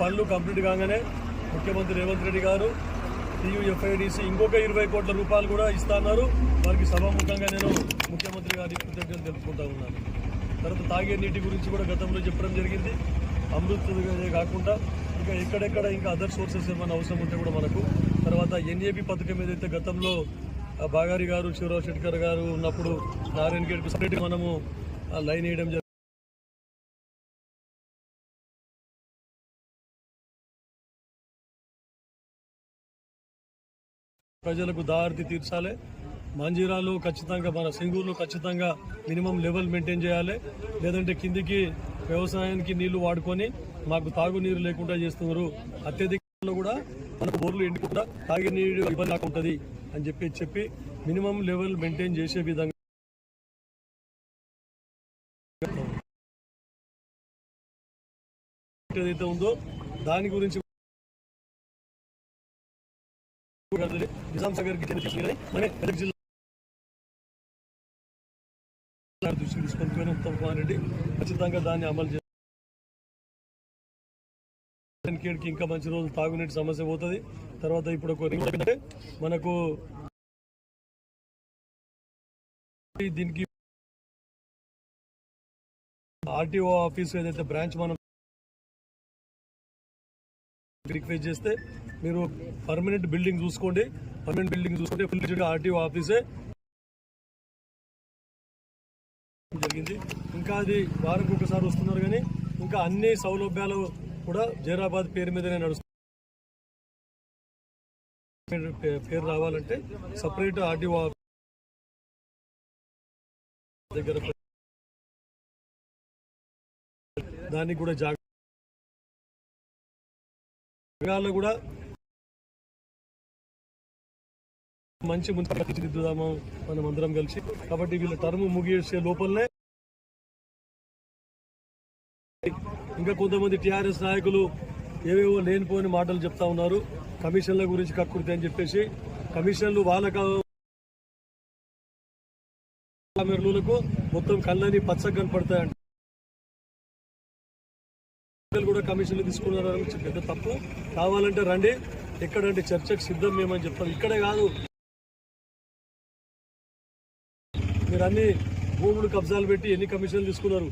పనులు కంప్లీట్ కాగానే ముఖ్యమంత్రి రేవంత్ రెడ్డి గారు TUFIDC ఇంకొక 20 కోట్ల రూపాయలు కూడా ఇస్తున్నారు. వారికి సభాముఖంగా నేను ముఖ్యమంత్రి గారికి కృతజ్ఞతలు తెలుపుకుంటా ఉన్నాను. తర్వాత తాగే నీటి గురించి కూడా గతంలో చెప్పడం జరిగింది. అమృత్ కాకుండా ఇంకా ఎక్కడెక్కడ ఇంకా అదర్ సోర్సెస్ ఏమైనా అవసరం ఉంటే కూడా మనకు తర్వాత NAP పథకం ఏదైతే గతంలో బాగారి గారు శివరావు శెట్కర్ గారు ఉన్నప్పుడు నారాయణ గేట్కు సపరేట్గా మనము లైన్ వేయడం జరిగింది. ప్రజలకు దారి తీర్చాలి. మంజీరాలో ఖచ్చితంగా మన సింగూరులో ఖచ్చితంగా మినిమం లెవెల్ మెయింటైన్ చేయాలి. లేదంటే కిందికి వ్యవసాయానికి నీళ్లు వాడుకొని మాకు తాగునీరు లేకుండా చేస్తున్నారు. అత్యధికంలో కూడా మనకు బోర్లు ఎండుకుండా తాగే నీరు ఇబ్బంది ఉంటుంది అని చెప్పి మినిమం లెవెల్ మెయింటైన్ చేసే విధంగా ఏదైతే ఉందో దాని గురించి నిజాం సాగర్ మెదక్ జిల్లా దృష్టి తీసుకొని పోయిన ఉత్తమ్ కుమార్ రెడ్డి ఖచ్చితంగా దాన్ని అమలు చేసి ఇంకా మంచి రోజులు తాగునీటి సమస్య పోతుంది. తర్వాత ఇప్పుడు మనకు దీనికి RTO ఆఫీస్ ఏదైతే బ్రాంచ్ మనం రిక్వెస్ట్ చేస్తే మీరు పర్మనెంట్ బిల్డింగ్ చూసుకోండి. ఫుల్ RTO ఆఫీసే జరిగింది. ఇంకా అది వారికి ఒకసారి వస్తున్నారు కానీ ఇంకా అన్ని సౌలభ్యాలు కూడా జైరాబాద్ పేరు మీదనే నడుస్తుంది. పేరు రావాలంటే సపరేట్ RTO దగ్గర దానికి కూడా జాగ్రత్తగా కూడా మంచి ముందు తీర్చిదిద్దుదాము మనం అందరం కలిసి. కాబట్టి వీళ్ళ టర్మ్ ముగిసే లోపలనే ఇంకా కొంతమంది TRS నాయకులు ఏవేవో లేనిపోని మాటలు చెప్తా ఉన్నారు. కమిషన్ల గురించి కక్కుర్తి అని చెప్పేసి కమిషన్లు వాళ్ళకు మొత్తం కళ్ళని పచ్చగా కనపడతాయంట. కూడా కమిషన్లు తీసుకున్నారని పెద్ద తప్పు. కావాలంటే రండి, ఎక్కడంటే చర్చకు సిద్ధం మేమని చెప్తాం. ఇక్కడే కాదు, మీరు అన్ని భూములు కబ్జాలు పెట్టి ఎన్ని కమిషన్లు తీసుకున్నారు.